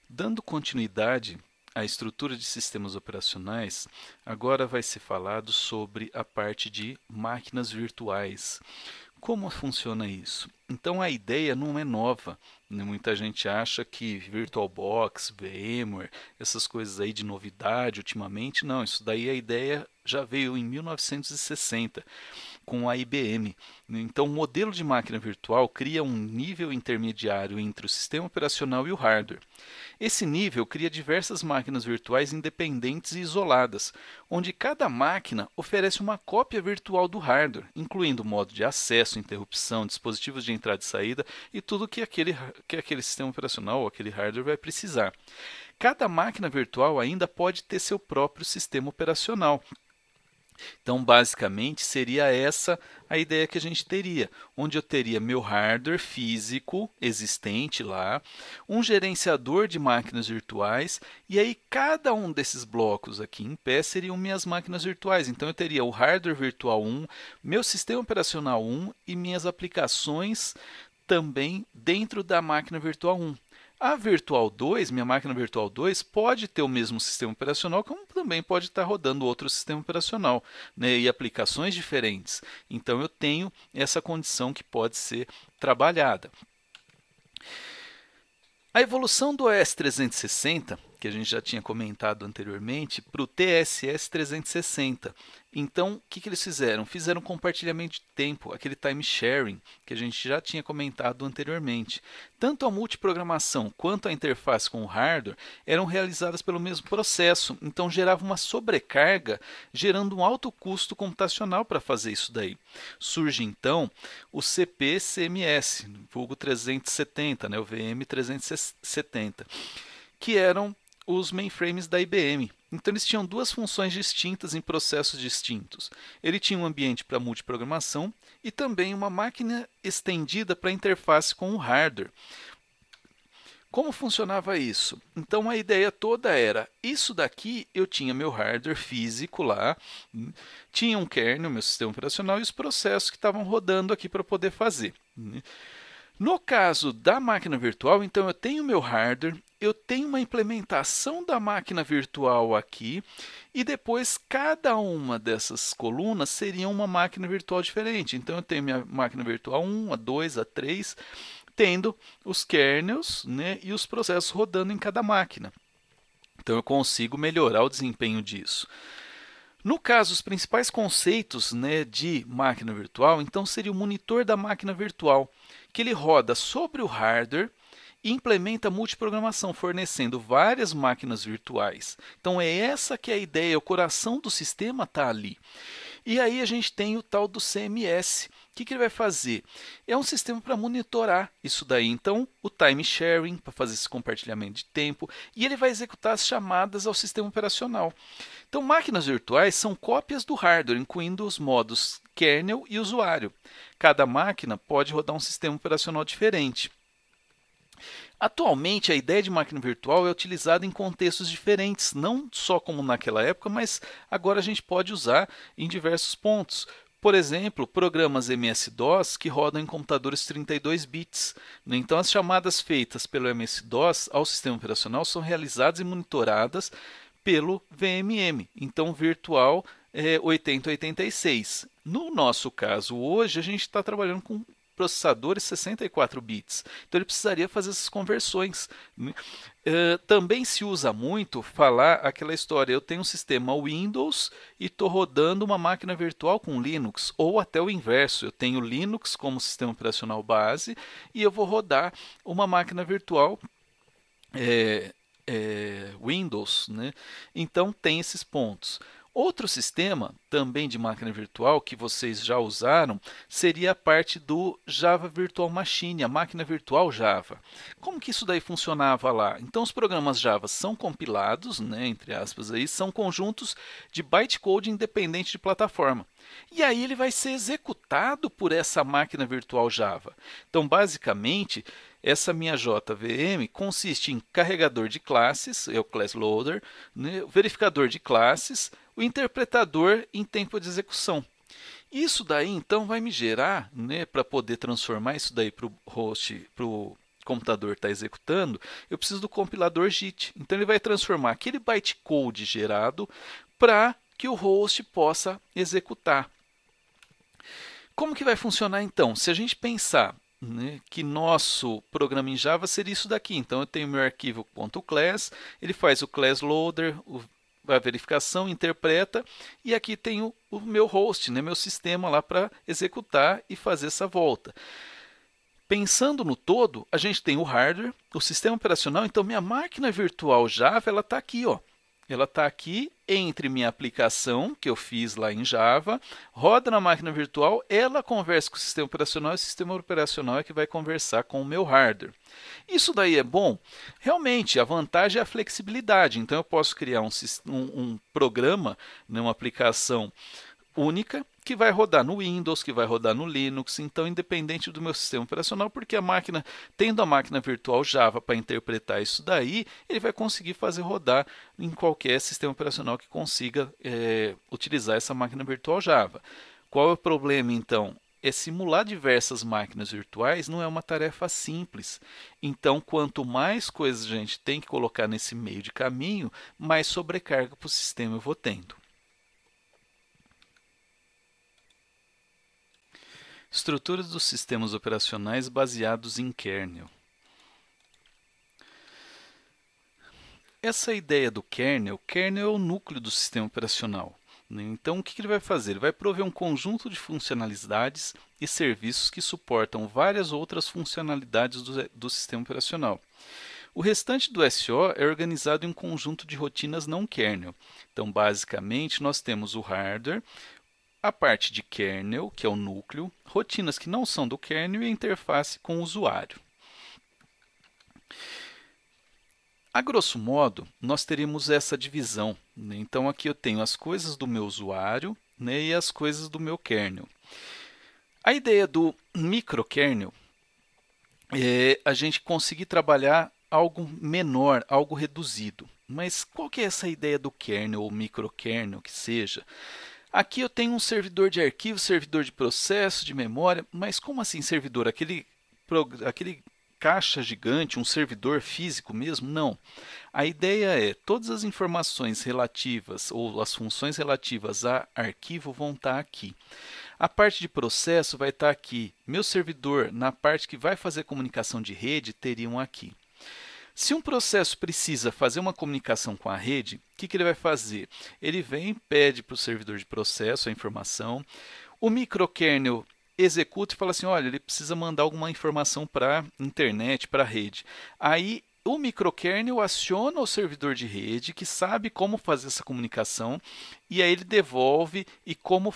Dando continuidade à estrutura de sistemas operacionais, agora vai ser falado sobre a parte de máquinas virtuais. Como funciona isso? Então a ideia não é nova, né? Muita gente acha que VirtualBox, VMware, essas coisas aí de novidade ultimamente, não, isso daí a ideia já veio em 1960 com a IBM. Então, o modelo de máquina virtual cria um nível intermediário entre o sistema operacional e o hardware. Esse nível cria diversas máquinas virtuais independentes e isoladas, onde cada máquina oferece uma cópia virtual do hardware, incluindo modo de acesso, interrupção, dispositivos de entrada e saída e tudo que aquele sistema operacional ou aquele hardware vai precisar. Cada máquina virtual ainda pode ter seu próprio sistema operacional. Então, basicamente, seria essa a ideia que a gente teria, onde eu teria meu hardware físico existente lá, um gerenciador de máquinas virtuais, e aí cada um desses blocos aqui em pé seriam minhas máquinas virtuais. Então, eu teria o hardware virtual 1, meu sistema operacional 1 e minhas aplicações também dentro da máquina virtual 1. A Virtual 2, minha máquina Virtual 2, pode ter o mesmo sistema operacional, como também pode estar rodando outro sistema operacional, né, e aplicações diferentes. Então eu tenho essa condição que pode ser trabalhada. A evolução do OS 360, que a gente já tinha comentado anteriormente, para o TSS 360. Então, o que eles fizeram? Fizeram compartilhamento de tempo, aquele time sharing, que a gente já tinha comentado anteriormente. Tanto a multiprogramação quanto a interface com o hardware eram realizadas pelo mesmo processo, então gerava uma sobrecarga, gerando um alto custo computacional para fazer isso daí. Surge então o CP-CMS, vulgo 370, né, o VM 370, que eram os mainframes da IBM. Então eles tinham duas funções distintas em processos distintos. Ele tinha um ambiente para multiprogramação e também uma máquina estendida para interface com o hardware. Como funcionava isso? Então a ideia toda era, isso daqui eu tinha meu hardware físico lá, tinha um kernel, meu sistema operacional e os processos que estavam rodando aqui para poder fazer. No caso da máquina virtual, então eu tenho meu hardware, eu tenho uma implementação da máquina virtual aqui e depois cada uma dessas colunas seria uma máquina virtual diferente. Então eu tenho minha máquina virtual 1, a 2, a 3, tendo os kernels, né, e os processos rodando em cada máquina. Então eu consigo melhorar o desempenho disso. No caso, os principais conceitos, né, de máquina virtual, então seria o monitor da máquina virtual, que ele roda sobre o hardware e implementa multiprogramação, fornecendo várias máquinas virtuais. Então é essa que é a ideia, o coração do sistema está ali. E aí a gente tem o tal do CMS. O que ele vai fazer? É um sistema para monitorar isso daí. Então, o time sharing, para fazer esse compartilhamento de tempo, e ele vai executar as chamadas ao sistema operacional. Então, máquinas virtuais são cópias do hardware, incluindo os modos kernel e usuário. Cada máquina pode rodar um sistema operacional diferente. Atualmente, a ideia de máquina virtual é utilizada em contextos diferentes, não só como naquela época, mas agora a gente pode usar em diversos pontos. Por exemplo, programas MS-DOS que rodam em computadores 32 bits. Então, as chamadas feitas pelo MS-DOS ao sistema operacional são realizadas e monitoradas pelo VMM, então virtual 8086. No nosso caso, hoje, a gente está trabalhando com processadores 64 bits. Então ele precisaria fazer essas conversões. Também se usa muito falar aquela história, eu tenho um sistema Windows e estou rodando uma máquina virtual com Linux, ou até o inverso, eu tenho Linux como sistema operacional base e eu vou rodar uma máquina virtual Windows, né? Então tem esses pontos. Outro sistema, também de máquina virtual, que vocês já usaram, seria a parte do Java Virtual Machine, a máquina virtual Java. Como que isso daí funcionava lá? Então, os programas Java são compilados, né, entre aspas, aí, são conjuntos de bytecode independente de plataforma. E aí ele vai ser executado por essa máquina virtual Java. Então, basicamente, essa minha JVM consiste em carregador de classes, é o class loader, né, verificador de classes, o interpretador em tempo de execução. Isso daí então vai me gerar, né, para poder transformar isso daí para o host, para o computador está executando, eu preciso do compilador JIT. Então ele vai transformar aquele bytecode gerado para que o host possa executar. Como que vai funcionar então? Se a gente pensar, né, que nosso programa em Java seria isso daqui. Então eu tenho meu arquivo .class, ele faz o class loader, a verificação, interpreta, e aqui tenho o meu host, né, meu sistema lá para executar e fazer essa volta. Pensando no todo, a gente tem o hardware, o sistema operacional, então minha máquina virtual Java ela está aqui, ó. Ela está aqui entre minha aplicação, que eu fiz lá em Java, roda na máquina virtual, ela conversa com o sistema operacional e o sistema operacional é que vai conversar com o meu hardware. Isso daí é bom? Realmente, a vantagem é a flexibilidade. Então, eu posso criar um programa, né, uma aplicação única, que vai rodar no Windows, que vai rodar no Linux, então independente do meu sistema operacional, porque a máquina, tendo a máquina virtual Java para interpretar isso daí, ele vai conseguir fazer rodar em qualquer sistema operacional que consiga utilizar essa máquina virtual Java. Qual é o problema então? É simular diversas máquinas virtuais não é uma tarefa simples. Então, quanto mais coisas a gente tem que colocar nesse meio de caminho, mais sobrecarga para o sistema eu vou tendo. Estruturas dos sistemas operacionais baseados em kernel. Essa ideia do kernel é o núcleo do sistema operacional. Então, o que ele vai fazer? Ele vai prover um conjunto de funcionalidades e serviços que suportam várias outras funcionalidades do sistema operacional. O restante do SO é organizado em um conjunto de rotinas não kernel. Então, basicamente, nós temos o hardware, a parte de kernel, que é o núcleo, rotinas que não são do kernel e a interface com o usuário. A grosso modo, nós teríamos essa divisão, né? Então, aqui eu tenho as coisas do meu usuário, né, e as coisas do meu kernel. A ideia do microkernel é a gente conseguir trabalhar algo menor, algo reduzido. Mas qual que é essa ideia do kernel ou microkernel que seja? Aqui eu tenho um servidor de arquivo, servidor de processo, de memória, mas como assim servidor? Aquele caixa gigante, um servidor físico mesmo? Não. A ideia é todas as informações relativas ou as funções relativas a arquivo vão estar aqui. A parte de processo vai estar aqui. Meu servidor, na parte que vai fazer comunicação de rede, teriam aqui. Se um processo precisa fazer uma comunicação com a rede, o que ele vai fazer? Ele vem, pede para o servidor de processo a informação, o microkernel executa e fala assim, olha, ele precisa mandar alguma informação para a internet, para a rede. Aí o microkernel aciona o servidor de rede, que sabe como fazer essa comunicação, e aí ele devolve e como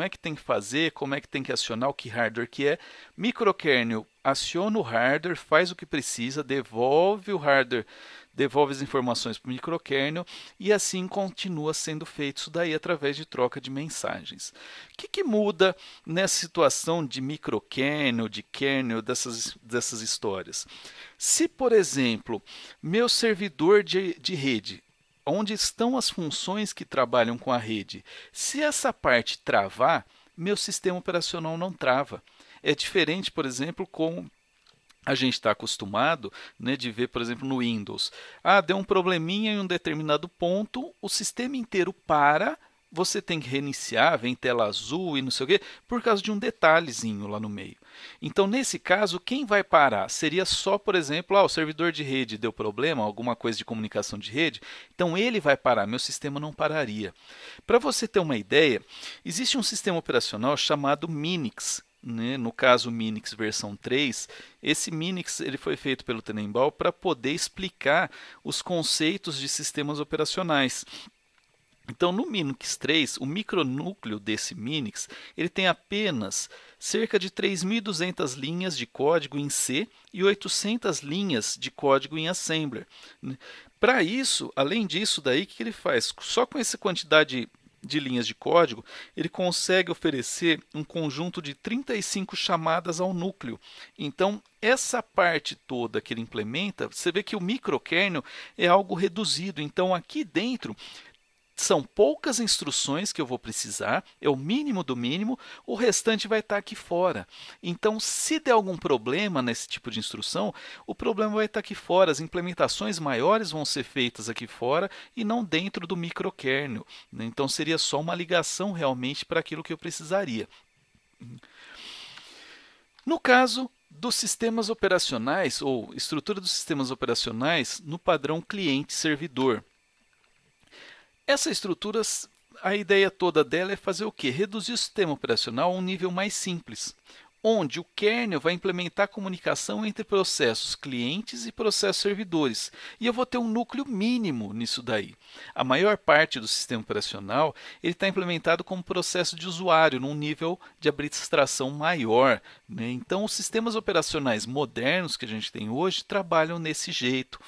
é que tem que fazer, como é que tem que acionar, o que hardware que é. Microkernel aciona o hardware, faz o que precisa, devolve o hardware, devolve as informações para o microkernel e assim continua sendo feito isso daí através de troca de mensagens. O que muda nessa situação de microkernel, de kernel, dessas histórias? Se, por exemplo, meu servidor de rede, onde estão as funções que trabalham com a rede, se essa parte travar, meu sistema operacional não trava. É diferente, por exemplo, com a gente está acostumado, né, de ver, por exemplo, no Windows. Deu um probleminha em um determinado ponto, o sistema inteiro para, você tem que reiniciar, vem tela azul e não sei o quê, por causa de um detalhezinho lá no meio. Então, nesse caso, quem vai parar? Seria só, por exemplo, o servidor de rede deu problema, alguma coisa de comunicação de rede, então ele vai parar, meu sistema não pararia. Para você ter uma ideia, existe um sistema operacional chamado Minix, né? No caso Minix versão 3, esse Minix ele foi feito pelo Tenenbaum para poder explicar os conceitos de sistemas operacionais. Então, no Minix 3, o micronúcleo desse Minix, ele tem apenas cerca de 3.200 linhas de código em C e 800 linhas de código em Assembler. Para isso, além disso, daí, o que ele faz? Só com essa quantidade de linhas de código, ele consegue oferecer um conjunto de 35 chamadas ao núcleo. Então, essa parte toda que ele implementa, você vê que o microkernel é algo reduzido. Então, aqui dentro, São poucas instruções que eu vou precisar, é o mínimo do mínimo, o restante vai estar aqui fora. Então, se der algum problema nesse tipo de instrução, o problema vai estar aqui fora. As implementações maiores vão ser feitas aqui fora e não dentro do microkernel, né? Então, seria só uma ligação realmente para aquilo que eu precisaria. No caso dos sistemas operacionais, ou estrutura dos sistemas operacionais no padrão cliente-servidor. Essa estrutura, a ideia toda dela é fazer o quê? Reduzir o sistema operacional a um nível mais simples, onde o kernel vai implementar a comunicação entre processos clientes e processos servidores. E eu vou ter um núcleo mínimo nisso daí. A maior parte do sistema operacional está implementado como processo de usuário, num nível de abstração maior, né? Então, os sistemas operacionais modernos que a gente tem hoje trabalham nesse jeito.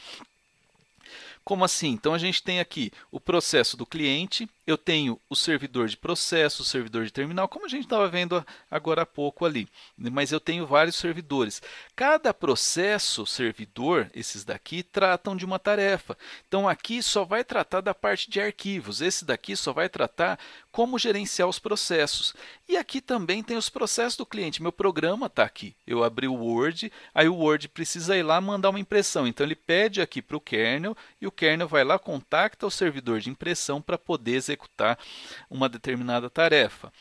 Como assim? Então, a gente tem aqui o processo do cliente, eu tenho o servidor de processo, o servidor de terminal, como a gente estava vendo agora há pouco ali. Mas eu tenho vários servidores. Cada processo servidor, esses daqui, tratam de uma tarefa. Então, aqui só vai tratar da parte de arquivos. Esse daqui só vai tratar como gerenciar os processos. E aqui também tem os processos do cliente. Meu programa está aqui. Eu abri o Word, aí o Word precisa ir lá mandar uma impressão. Então, ele pede aqui para o kernel e o kernel vai lá, contacta o servidor de impressão para poder executar uma determinada tarefa.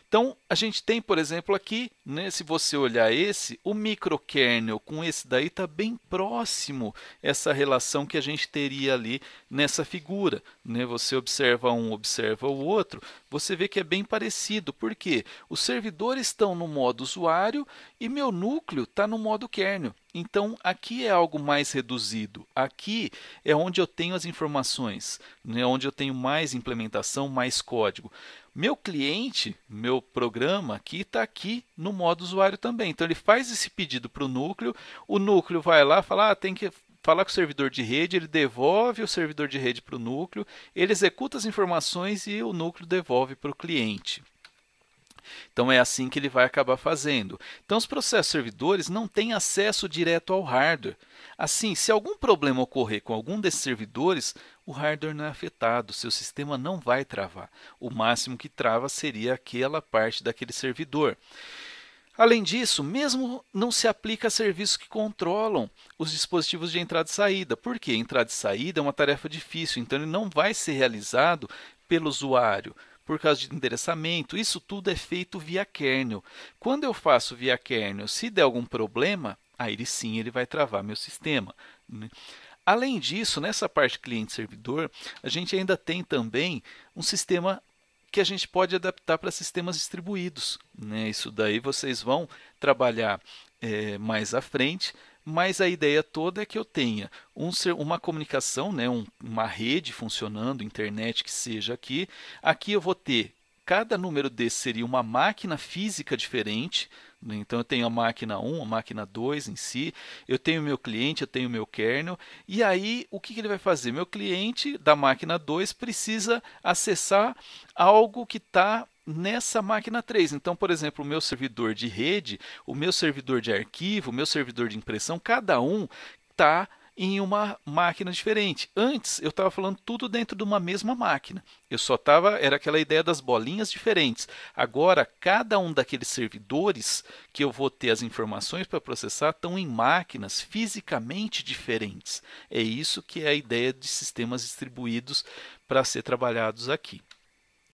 Então, a gente tem, por exemplo, aqui, né, se você olhar esse, o microkernel com esse daí está bem próximo essa relação que a gente teria ali nessa figura, né? Você observa um, observa o outro, você vê que é bem parecido, porque os servidores estão no modo usuário e meu núcleo está no modo kernel. Então, aqui é algo mais reduzido. Aqui é onde eu tenho as informações, né? Onde eu tenho mais implementação, mais código. Meu cliente, meu programa aqui está aqui no modo usuário também. Então, ele faz esse pedido para o núcleo vai lá e fala, tem que falar com o servidor de rede, ele devolve o servidor de rede para o núcleo, ele executa as informações e o núcleo devolve para o cliente. Então, é assim que ele vai acabar fazendo. Então, os processos servidores não têm acesso direto ao hardware. Assim, se algum problema ocorrer com algum desses servidores, o hardware não é afetado, seu sistema não vai travar. O máximo que trava seria aquela parte daquele servidor. Além disso, mesmo não se aplica a serviços que controlam os dispositivos de entrada e saída. Por quê? Entrada e saída é uma tarefa difícil, então ele não vai ser realizado pelo usuário. Por causa de endereçamento, isso tudo é feito via kernel. Quando eu faço via kernel, se der algum problema, aí sim ele vai travar meu sistema, né? Além disso, nessa parte cliente-servidor, a gente ainda tem também um sistema que a gente pode adaptar para sistemas distribuídos, né? Isso daí vocês vão trabalhar mais à frente, mas a ideia toda é que eu tenha uma comunicação, né? Uma rede funcionando, internet que seja aqui. Aqui eu vou ter, cada número desse seria uma máquina física diferente, né? Então eu tenho a máquina 1, a máquina 2 em si, eu tenho o meu cliente, eu tenho o meu kernel, e aí o que ele vai fazer? Meu cliente da máquina 2 precisa acessar algo que está nessa máquina 3. Então, por exemplo, o meu servidor de rede, o meu servidor de arquivo, o meu servidor de impressão, cada um está em uma máquina diferente. Antes, eu estava falando tudo dentro de uma mesma máquina. Era aquela ideia das bolinhas diferentes. Agora, cada um daqueles servidores que eu vou ter as informações para processar estão em máquinas fisicamente diferentes. É isso que é a ideia de sistemas distribuídos para ser trabalhados aqui.